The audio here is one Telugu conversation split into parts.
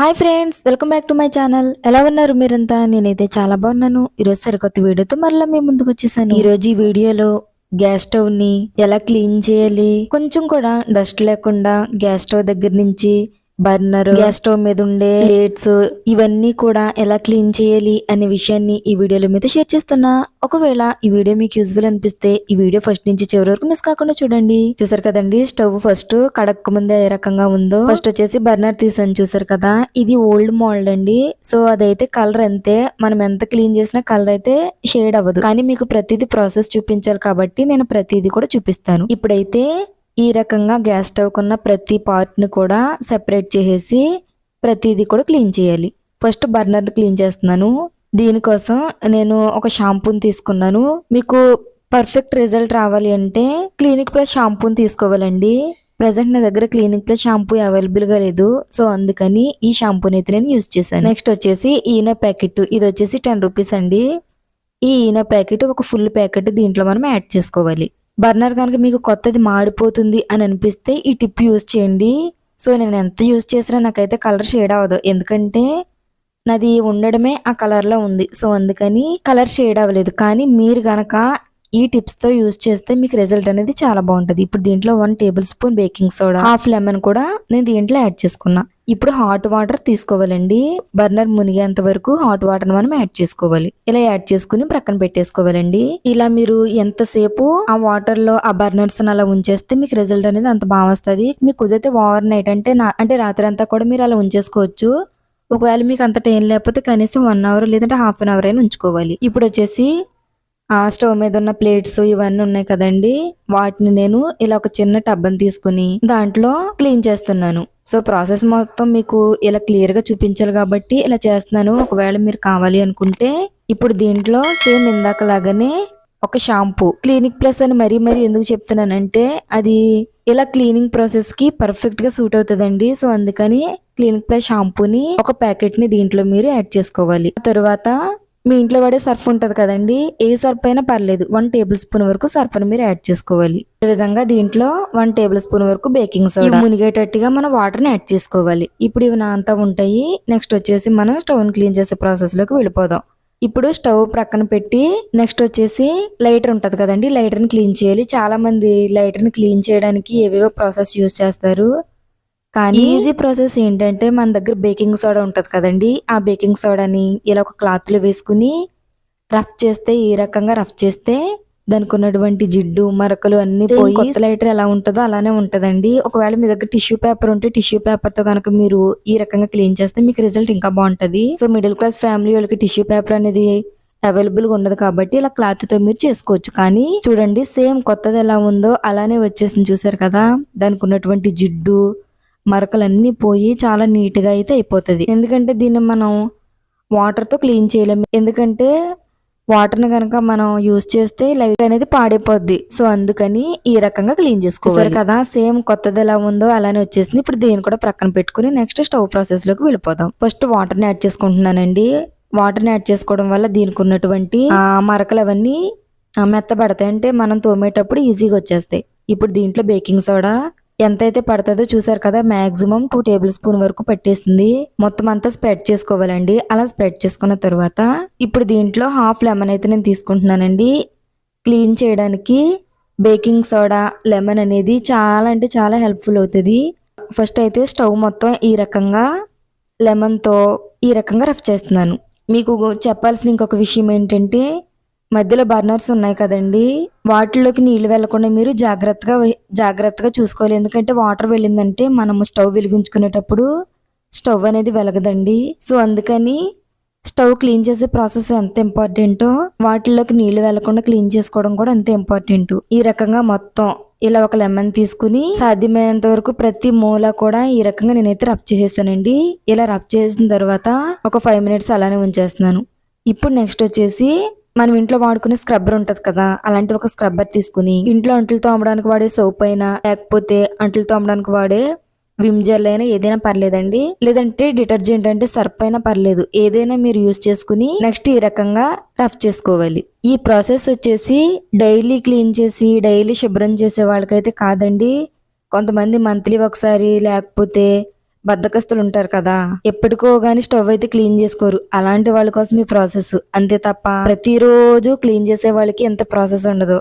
Hi friends, welcome back to my channel. ఎలా ఉన్నారు మీరంతా? నేనైతే చాలా బాగున్నాను. ఈరోజు సరికొత్త వీడియోతో మరలా మీ ముందుకు వచ్చేసాను. ఈరోజు ఈ వీడియోలో గ్యాస్ స్టవ్ ని ఎలా క్లీన్ చేయాలి, కొంచెం కూడా డస్ట్ లేకుండా గ్యాస్ స్టవ్ దగ్గర నుంచి బర్నర్, గ్యాస్ స్టవ్ మీద ఉండే ప్లేట్స్ ఇవన్నీ కూడా ఎలా క్లీన్ చేయాలి అనే విషయాన్ని ఈ వీడియోలో మీద షేర్ చేస్తున్నా. ఒకవేళ ఈ వీడియో మీకు యూజ్ఫుల్ అనిపిస్తే ఈ వీడియో ఫస్ట్ నుంచి చివరి వరకు మిస్ కాకుండా చూడండి. చూసారు కదండి, స్టవ్ ఫస్ట్ కడక్క ముందే ఏ రకంగా ఉందో. ఫస్ట్ వచ్చేసి బర్నర్ తీసాను, చూసారు కదా. ఇది ఓల్డ్ మోడల్ అండి. సో అదైతే కలర్ అంతే, మనం ఎంత క్లీన్ చేసినా కలర్ అయితే షేడ్ అవ్వదు. కానీ మీకు ప్రతిదీ ప్రాసెస్ చూపించాలి కాబట్టి నేను ప్రతిదీ కూడా చూపిస్తాను. ఇప్పుడైతే ఈ రకంగా గ్యాస్ స్టవ్ కున్న ప్రతి పార్ట్ ని కూడా సెపరేట్ చేసేసి ప్రతిదీ కూడా క్లీన్ చేయాలి. ఫస్ట్ బర్నర్ క్లీన్ చేస్తున్నాను. దీనికోసం నేను ఒక షాంపూని తీసుకున్నాను. మీకు పర్ఫెక్ట్ రిజల్ట్ రావాలి అంటే క్లినిక్ ప్లస్ షాంపూని తీసుకోవాలండి. ప్రెసెంట్ నా దగ్గర క్లినిక్ ప్లస్ షాంపూ అవైలబుల్ గా లేదు, సో అందుకని ఈ షాంపూని అయితే నేను యూజ్ చేశాను. నెక్స్ట్ వచ్చేసి ఈనో ప్యాకెట్, ఇది వచ్చేసి 10 రూపీస్ అండి. ఈ ఈనో ప్యాకెట్ ఒక ఫుల్ ప్యాకెట్ దీంట్లో మనం యాడ్ చేసుకోవాలి. బర్నర్ కనుక మీకు కొత్తది మాడిపోతుంది అని అనిపిస్తే ఈ టిప్ యూజ్ చేయండి. సో నేను ఎంత యూజ్ చేసినా నాకైతే కలర్ షేడ్ అవ్వదు, ఎందుకంటే నాది ఉండడమే ఆ కలర్ లో ఉంది. సో అందుకని కలర్ షేడ్ అవ్వలేదు. కానీ మీరు గనక ఈ టిప్స్ తో యూజ్ చేస్తే మీకు రిజల్ట్ అనేది చాలా బాగుంటది. ఇప్పుడు దీంట్లో 1 table spoon baking soda, half lemon కూడా నేను దీంట్లో యాడ్ చేసుకున్నా. ఇప్పుడు హాట్ వాటర్ తీసుకోవాలండి. బర్నర్ మునిగేంత వరకు హాట్ వాటర్ మనం యాడ్ చేసుకోవాలి. ఇలా యాడ్ చేసుకుని ప్రక్కన పెట్టేసుకోవాలండి. ఇలా మీరు ఎంతసేపు ఆ వాటర్ లో ఆ బర్నర్స్ అలా ఉంచేస్తే మీకు రిజల్ట్ అనేది అంత బాగా వస్తుంది. మీకు కుదిరితే ఓవర్ నైట్ అంటే రాత్రి అంతా కూడా మీరు అలా ఉంచేసుకోవచ్చు. ఒకవేళ మీకు అంత టైం లేకపోతే కనీసం 1 అవర్ లేదంటే హాఫ్ అన్ అవర్ అయినా ఉంచుకోవాలి. ఇప్పుడు వచ్చేసి స్టవ్ మీద ఉన్న ప్లేట్స్ ఇవన్నీ ఉన్నాయి కదండి, వాటిని నేను ఇలా ఒక చిన్న టబ్బని తీసుకుని దాంట్లో క్లీన్ చేస్తున్నాను. సో ప్రాసెస్ మొత్తం మీకు ఇలా క్లియర్ గా చూపించాలి కాబట్టి ఇలా చేస్తున్నాను. ఒకవేళ మీరు కావాలి అనుకుంటే ఇప్పుడు దీంట్లో సేమ్ ఇందాక లాగానే ఒక షాంపూ, క్లినిక్ ప్లస్ అని మరీ ఎందుకు చెప్తున్నానంటే అది ఇలా క్లీనింగ్ ప్రాసెస్ కి పర్ఫెక్ట్ గా సూట్ అవుతుందండి. సో అందుకని క్లినిక్ ప్లస్ షాంపూని ఒక ప్యాకెట్ ని దీంట్లో మీరు యాడ్ చేసుకోవాలి. తర్వాత మీ ఇంట్లో వాడే సర్ఫ్ ఉంటది కదండి, ఏ సర్ఫ్ అయినా పర్లేదు. 1 టేబుల్ స్పూన్ వరకు సర్ఫ్ ని మీరు యాడ్ చేసుకోవాలి. ఈ విధంగా దీంట్లో 1 టేబుల్ స్పూన్ వరకు బేకింగ్ సోడా మునిగేటట్టుగా మనం వాటర్ ని యాడ్ చేసుకోవాలి. ఇప్పుడు ఇవి నాంతా ఉంటాయి. నెక్స్ట్ వచ్చేసి మనం స్టవ్ ని క్లీన్ చేసే ప్రాసెస్ లోకి వెళ్ళిపోదాం. ఇప్పుడు స్టవ్ ప్రక్కన పెట్టి నెక్స్ట్ వచ్చేసి లైటర్ ఉంటది కదండి, లైటర్ ని క్లీన్ చేయాలి. చాలా మంది లైటర్ ని క్లీన్ చేయడానికి ఏవేవో ప్రాసెస్ యూజ్ చేస్తారు. కానీ ఈజీ ప్రాసెస్ ఏంటంటే మన దగ్గర బేకింగ్ సోడా ఉంటది కదండి, ఆ బేకింగ్ సోడాని ఇలా ఒక క్లాత్ లో వేసుకుని రఫ్ చేస్తే, ఈ రకంగా రఫ్ చేస్తే దానికి ఉన్నటువంటి జిడ్డు మరకలు అన్ని పోయి కొత్త లైటర్ ఎలా ఉంటుందో అలానే ఉంటదండి. ఒకవేళ మీ దగ్గర టిష్యూ పేపర్ ఉంటే టిష్యూ పేపర్ తో కనుక మీరు ఈ రకంగా క్లీన్ చేస్తే మీకు రిజల్ట్ ఇంకా బాగుంటది. సో మిడిల్ క్లాస్ ఫ్యామిలీ వాళ్ళకి టిష్యూ పేపర్ అనేది అవైలబుల్ గా ఉండదు కాబట్టి ఇలా క్లాత్ తో మీరు చేసుకోవచ్చు. కానీ చూడండి, సేమ్ కొత్తది ఎలా ఉందో అలానే వచ్చేసింది, చూసారు కదా. దానికి ఉన్నటువంటి జిడ్డు మరకలన్నీ పోయి చాలా నీట్ గా అయితే అయిపోతుంది. ఎందుకంటే దీన్ని మనం వాటర్ తో క్లీన్ చేయలేము, ఎందుకంటే వాటర్ ని కనుక మనం యూజ్ చేస్తే లైట్ అనేది పాడైపోద్ది. సో అందుకని ఈ రకంగా క్లీన్ చేసుకోవాలి కదా. సేమ్ కొత్తది ఎలా ఉందో అలానే వచ్చేసింది. ఇప్పుడు దీన్ని కూడా ప్రక్కన పెట్టుకుని నెక్స్ట్ స్టవ్ ప్రాసెస్ లోకి వెళ్ళిపోదాం. ఫస్ట్ వాటర్ ని యాడ్ చేసుకుంటున్నానండి. వాటర్ ని యాడ్ చేసుకోవడం వల్ల దీనికి ఉన్నటువంటి మరకలు అవన్నీ మెత్తబడతాయి, అంటే మనం తోమేటప్పుడు ఈజీగా వచ్చేస్తాయి. ఇప్పుడు దీంట్లో బేకింగ్ సోడా ఎంతైతే పడుతుందో చూసారు కదా, మాక్సిమం 2 టేబుల్ స్పూన్ వరకు పట్టేస్తుంది. మొత్తం అంతా స్ప్రెడ్ చేసుకోవాలండి. అలా స్ప్రెడ్ చేసుకున్న తర్వాత ఇప్పుడు దీంట్లో హాఫ్ లెమన్ అయితే నేను తీసుకుంటున్నానండి. క్లీన్ చేయడానికి బేకింగ్ సోడా, లెమన్ అనేది చాలా అంటే చాలా హెల్ప్ఫుల్ అవుతుంది. ఫస్ట్ అయితే స్టవ్ మొత్తం ఈ రకంగా లెమన్ తో ఈ రకంగా రఫ్ చేస్తున్నాను. మీకు చెప్పాల్సిన ఇంకొక విషయం ఏంటంటే మధ్యలో బర్నర్స్ ఉన్నాయి కదండి, వాటిలోకి నీళ్లు వెళ్లకుండా మీరు జాగ్రత్తగా చూసుకోవాలి. ఎందుకంటే వాటర్ వెళ్ళిందంటే మనము స్టవ్ వెలిగించుకునేటప్పుడు స్టవ్ అనేది వెలగదండి. సో అందుకని స్టవ్ క్లీన్ చేసే ప్రాసెస్ ఎంత ఇంపార్టెంటో వాటిలోకి నీళ్లు వెళ్లకుండా క్లీన్ చేసుకోవడం కూడా అంతే ఇంపార్టెంట్. ఈ రకంగా మొత్తం ఇలా ఒక లెమన్ తీసుకుని సాధ్యమైనంత వరకు ప్రతి మూల కూడా ఈ రకంగా నేనైతే రబ్ చేసేస్తానండి. ఇలా రబ్ చేసిన తర్వాత ఒక 5 మినిట్స్ అలానే ఉంచేస్తున్నాను. ఇప్పుడు నెక్స్ట్ వచ్చేసి మనం ఇంట్లో వాడుకునే స్క్రబ్బర్ ఉంటది కదా, అలాంటి ఒక స్క్రబ్బర్ తీసుకుని ఇంట్లో అంట్లు తోమడానికి వాడే సోప్ అయినా లేకపోతే అంట్లు తోమడానికి వాడే విమ్ జెల్ అయినా ఏదైనా పర్లేదండి, లేదంటే డిటర్జెంట్ అంటే సర్ఫ్ అయినా పర్లేదు, ఏదైనా మీరు యూజ్ చేసుకుని నెక్స్ట్ ఈ రకంగా రఫ్ చేసుకోవాలి. ఈ ప్రాసెస్ వచ్చేసి డైలీ క్లీన్ చేసి డైలీ శుభ్రం చేసే వాళ్ళకైతే కాదండి. కొంతమంది మంత్లీ ఒకసారి లేకపోతే బద్దకస్తులు ఉంటారు కదా, ఎప్పటికో గానీ స్టవ్ అయితే క్లీన్ చేసుకోరు. అలాంటి వాళ్ళ కోసం ఈ ప్రాసెస్. అంతే తప్ప ప్రతిరోజు క్లీన్ చేసే వాళ్ళకి ఎంత ప్రాసెస్ ఉండదు.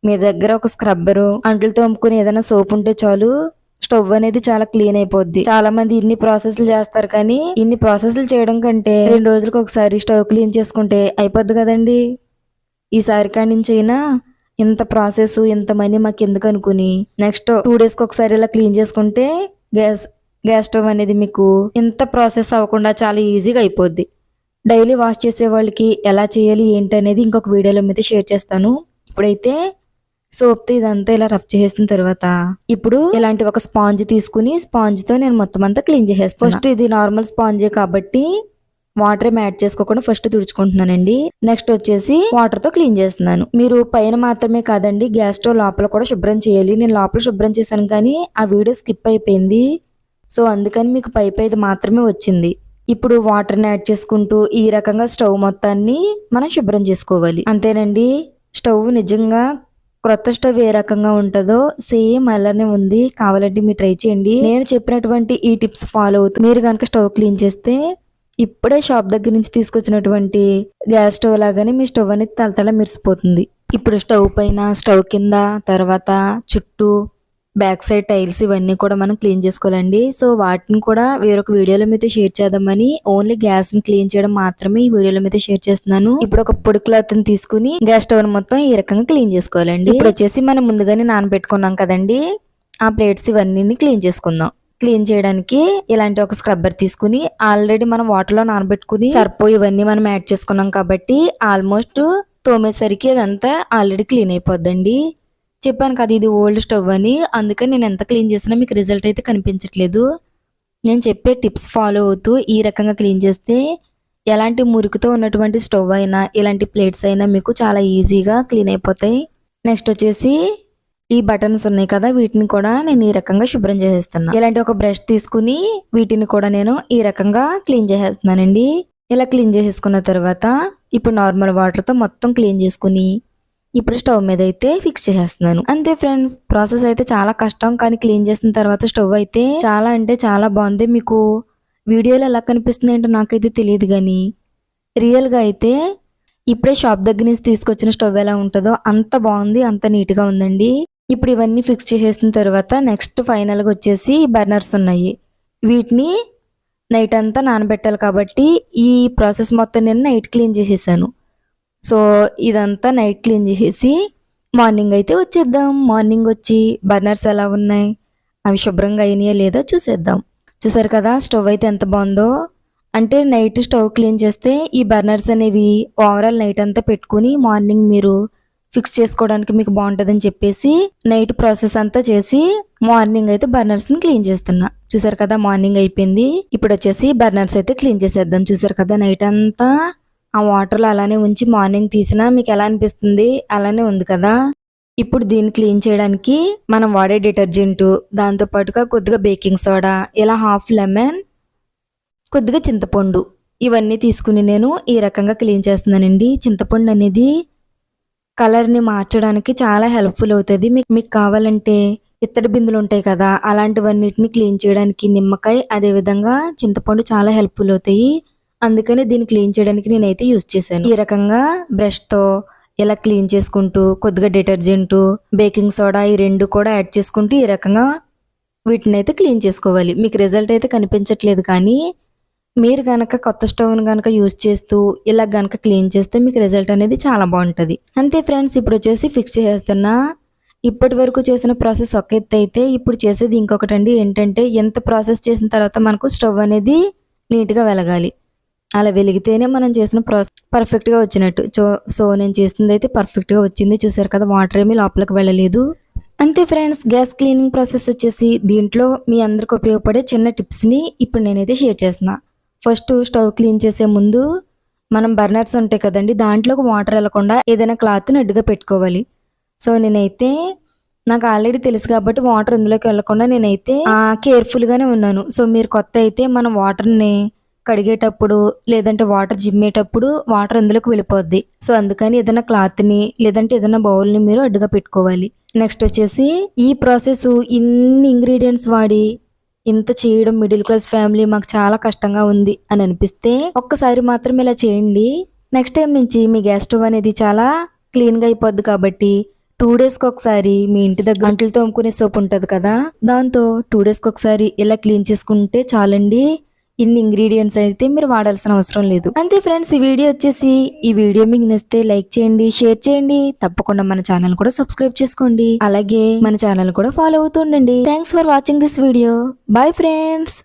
మీ దగ్గర ఒక స్క్రబ్బరు, అంట్లు తోముకుని ఏదైనా సోప్ ఉంటే చాలు, స్టవ్ అనేది చాలా క్లీన్ అయిపోద్ది. చాలా మంది ఇన్ని ప్రాసెస్లు చేస్తారు, కానీ ఇన్ని ప్రాసెస్లు చేయడం కంటే 2 రోజులకు ఒకసారి స్టవ్ క్లీన్ చేసుకుంటే అయిపోద్ది కదండి. ఈసారి కాడి నుంచి అయినా ఇంత ప్రాసెస్, ఇంత మనీ మాకు ఎందుకు అనుకుని నెక్స్ట్ 2 డేస్కి ఒకసారి ఇలా క్లీన్ చేసుకుంటే గ్యాస్ స్టవ్ అనేది మీకు ఇంత ప్రాసెస్ అవ్వకుండా చాలా ఈజీగా అయిపోద్ది. డైలీ వాష్ చేసే వాళ్ళకి ఎలా చేయాలి ఏంటి అనేది ఇంకొక వీడియోలో మీద షేర్ చేస్తాను. ఇప్పుడైతే సోప్తో ఇదంతా ఇలా రబ్ చేసిన తర్వాత ఇప్పుడు ఇలాంటి ఒక స్పాంజ్ తీసుకుని స్పాంజ్తో నేను మొత్తం అంతా క్లీన్ చేసేస్తాను. ఫస్ట్ ఇది నార్మల్ స్పాంజే కాబట్టి వాటర్ ఏం యాడ్ చేసుకోకుండా ఫస్ట్ తుడుచుకుంటున్నానండి. నెక్స్ట్ వచ్చేసి వాటర్ తో క్లీన్ చేస్తున్నాను. మీరు పైన మాత్రమే కాదండి, గ్యాస్ స్టవ్ లోపల కూడా శుభ్రం చేయాలి. నేను లోపల శుభ్రం చేశాను కానీ ఆ వీడియో స్కిప్ అయిపోయింది. సో అందుకని మీకు పైది మాత్రమే వచ్చింది. ఇప్పుడు వాటర్ని యాడ్ చేసుకుంటూ ఈ రకంగా స్టవ్ మొత్తాన్ని మనం శుభ్రం చేసుకోవాలి. అంతేనండి. స్టవ్ నిజంగా క్రొత్త స్టవ్ ఏ రకంగా ఉంటుందో సేమ్ అలానే ఉంది. కావాలంటే మీరు ట్రై చేయండి. నేను చెప్పినటువంటి ఈ టిప్స్ ఫాలో అవుతూ మీరు కనుక స్టవ్ క్లీన్ చేస్తే ఇప్పుడే షాప్ దగ్గర నుంచి తీసుకొచ్చినటువంటి గ్యాస్ స్టవ్ లాగానే మీ స్టవ్ అనేది తలతల మెరిసిపోతుంది. ఇప్పుడు స్టవ్ పైన, స్టవ్ కింద, తర్వాత చుట్టూ బ్యాక్ సైడ్ టైల్స్ ఇవన్నీ కూడా మనం క్లీన్ చేసుకోవాలండి. సో వాటిని కూడా వేరొక వీడియోలో మీతో షేర్ చేద్దామని ఓన్లీ గ్యాస్ ని క్లీన్ చేయడం మాత్రమే ఈ వీడియోలో మీతో షేర్ చేస్తున్నాను. ఇప్పుడు ఒక పొడి క్లాత్ ని తీసుకుని గ్యాస్ స్టవ్ మొత్తం ఈ రకంగా క్లీన్ చేసుకోవాలండి. ఇప్పుడు వచ్చేసి మనం ముందుగానే నానబెట్టుకున్నాం కదండి, ఆ ప్లేట్స్ ఇవన్నీ క్లీన్ చేసుకుందాం. క్లీన్ చేయడానికి ఇలాంటి ఒక స్క్రబ్బర్ తీసుకుని ఆల్రెడీ మనం వాటర్ లో నానబెట్టుకుని సర్పో ఇవన్నీ మనం యాడ్ చేసుకున్నాం కాబట్టి ఆల్మోస్ట్ తోమేసరికి అదంతా ఆల్రెడీ క్లీన్ అయిపోద్దండి. చెప్పాను కదా ఇది ఓల్డ్ స్టవ్ అని, అందుకని నేను ఎంత క్లీన్ చేసినా మీకు రిజల్ట్ అయితే కనిపించట్లేదు. నేను చెప్పే టిప్స్ ఫాలో అవుతూ ఈ రకంగా క్లీన్ చేస్తే ఎలాంటి మురికితో ఉన్నటువంటి స్టవ్ అయినా ఇలాంటి ప్లేట్స్ అయినా మీకు చాలా ఈజీగా క్లీన్ అయిపోతాయి. నెక్స్ట్ వచ్చేసి ఈ బటన్స్ ఉన్నాయి కదా, వీటిని కూడా నేను ఈ రకంగా శుభ్రం చేసేస్తున్నా. ఇలాంటి ఒక బ్రష్ తీసుకుని వీటిని కూడా నేను ఈ రకంగా క్లీన్ చేసేస్తున్నానండి. ఇలా క్లీన్ చేసేసుకున్న తర్వాత ఇప్పుడు నార్మల్ వాటర్ తో మొత్తం క్లీన్ చేసుకుని ఇప్పుడు స్టవ్ మీద అయితే ఫిక్స్ చేసేస్తున్నాను. అంతే ఫ్రెండ్స్, ప్రాసెస్ అయితే చాలా కష్టం, కానీ క్లీన్ చేసిన తర్వాత స్టవ్ అయితే చాలా అంటే చాలా బాగుంది. మీకు వీడియోలో ఎలా కనిపిస్తుంది ఏంటో నాకైతే తెలియదు, కానీ రియల్గా అయితే ఇప్పుడే షాప్ దగ్గర నుంచి తీసుకొచ్చిన స్టవ్ ఎలా ఉంటుందో అంత బాగుంది, అంత నీట్గా ఉందండి. ఇప్పుడు ఇవన్నీ ఫిక్స్ చేసేసిన తర్వాత నెక్స్ట్ ఫైనల్గా వచ్చేసి బర్నర్స్ ఉన్నాయి. వీటిని నైట్ అంతా నానబెట్టాలి కాబట్టి ఈ ప్రాసెస్ మొత్తం నేను నైట్ క్లీన్ చేసేసాను. సో ఇదంతా నైట్ క్లీన్ చేసేసి మార్నింగ్ అయితే వచ్చేద్దాం. మార్నింగ్ వచ్చి బర్నర్స్ ఎలా ఉన్నాయి, అవి శుభ్రంగా అయినాయా లేదా చూసేద్దాం. చూసారు కదా స్టవ్ అయితే ఎంత బాగుందో. అంటే నైట్ స్టవ్ క్లీన్ చేస్తే ఈ బర్నర్స్ అనేవి ఓవరాల్ నైట్ అంతా పెట్టుకుని మార్నింగ్ మీరు ఫిక్స్ చేసుకోవడానికి మీకు బాగుంటుందని చెప్పేసి నైట్ ప్రాసెస్ అంతా చేసి మార్నింగ్ అయితే బర్నర్స్ ని క్లీన్ చేస్తున్నా. చూసారు కదా మార్నింగ్ అయిపోయింది. ఇప్పుడు వచ్చేసి బర్నర్స్ అయితే క్లీన్ చేసేద్దాం. చూసారు కదా నైట్ అంతా ఆ వాటర్లో అలానే ఉంచి మార్నింగ్ తీసినా మీకు ఎలా అనిపిస్తుంది, అలానే ఉంది కదా. ఇప్పుడు దీన్ని క్లీన్ చేయడానికి మనం వాడే డిటర్జెంట్, దాంతో పాటుగా కొద్దిగా బేకింగ్ సోడా, ఇలా హాఫ్ లెమన్, కొద్దిగా చింతపండు ఇవన్నీ తీసుకుని నేను ఈ రకంగా క్లీన్ చేస్తున్నానండి. చింతపండు అనేది కలర్ని మార్చడానికి చాలా హెల్ప్ఫుల్ అవుతుంది. మీకు కావాలంటే ఇత్తడి బిందులు ఉంటాయి కదా, అలాంటివన్నిటిని క్లీన్ చేయడానికి నిమ్మకాయ, అదేవిధంగా చింతపండు చాలా హెల్ప్ఫుల్ అవుతాయి. అందుకని దీన్ని క్లీన్ చేయడానికి నేనైతే యూజ్ చేశాను. ఈ రకంగా బ్రష్తో ఇలా క్లీన్ చేసుకుంటూ కొద్దిగా డిటర్జెంట్, బేకింగ్ సోడా ఈ రెండు కూడా యాడ్ చేసుకుంటూ ఈ రకంగా వీటిని అయితే క్లీన్ చేసుకోవాలి. మీకు రిజల్ట్ అయితే కనిపించట్లేదు, కానీ మీరు కనుక కొత్త స్టవ్ను కనుక యూజ్ చేస్తూ ఇలా కనుక క్లీన్ చేస్తే మీకు రిజల్ట్ అనేది చాలా బాగుంటుంది. అంతే ఫ్రెండ్స్, ఇప్పుడు వచ్చేసి ఫిక్స్ చేసేస్తున్నా. ఇప్పటి వరకు చేసిన ప్రాసెస్ ఒక ఎత్తు అయితే ఇప్పుడు చేసేది ఇంకొకటండి. ఏంటంటే ఎంత ప్రాసెస్ చేసిన తర్వాత మనకు స్టవ్ అనేది నీట్గా వెలగాలి. అలా వెలిగితేనే మనం చేసిన ప్రాసెస్ పర్ఫెక్ట్గా వచ్చినట్టు. సో నేను చేసింది అయితే పర్ఫెక్ట్గా వచ్చింది. చూసారు కదా వాటర్ ఏమీ లోపలికి వెళ్ళలేదు. అంతే ఫ్రెండ్స్, గ్యాస్ క్లీనింగ్ ప్రాసెస్ వచ్చేసి దీంట్లో మీ అందరికి ఉపయోగపడే చిన్న టిప్స్ని ఇప్పుడు నేనైతే షేర్ చేస్తున్నా. ఫస్ట్ స్టవ్ క్లీన్ చేసే ముందు మనం బర్నర్స్ ఉంటాయి కదండి, దాంట్లోకి వాటర్ వెళ్ళకుండా ఏదైనా క్లాత్ని అడ్డుగా పెట్టుకోవాలి. సో నేనైతే నాకు ఆల్రెడీ తెలుసు కాబట్టి వాటర్ ఇందులోకి వెళ్ళకుండా నేనైతే కేర్ఫుల్గానే ఉన్నాను. సో మీరు కొత్త అయితే మనం వాటర్ని కడిగేటప్పుడు లేదంటే వాటర్ జిమ్మేటప్పుడు వాటర్ అందులోకి వెళ్ళిపోద్ది. సో అందుకని ఏదైనా క్లాత్ని లేదంటే ఏదైనా బౌల్ని మీరు అడ్డుగా పెట్టుకోవాలి. నెక్స్ట్ వచ్చేసి ఈ ప్రాసెస్ ఇన్ని ఇంగ్రీడియంట్స్ వాడి ఇంత చేయడం మిడిల్ క్లాస్ ఫ్యామిలీ మాకు చాలా కష్టంగా ఉంది అని అనిపిస్తే ఒక్కసారి మాత్రం ఇలా చేయండి. నెక్స్ట్ టైం నుంచి మీ గ్యాస్ స్టవ్ అనేది చాలా క్లీన్గా అయిపోద్ది. కాబట్టి 2 డేస్కి ఒకసారి మీ ఇంటి దగ్గర అంట్లు తోముకునే సోప్ ఉంటుంది కదా, దాంతో 2 డేస్కి ఒకసారి ఇలా క్లీన్ చేసుకుంటే చాలండి. ఇన్ని ఇంగ్రీడియంట్స్ అయితే మీరు వాడాల్సిన అవసరం లేదు. అంతే ఫ్రెండ్స్, ఈ వీడియో మీకు నచ్చితే లైక్ చేయండి, షేర్ చేయండి. తప్పకుండా మన ఛానల్ కూడా సబ్స్క్రైబ్ చేసుకోండి. అలాగే మన ఛానల్ కూడా ఫాలో అవుతుండండి. Thanks for watching this video. Bye friends.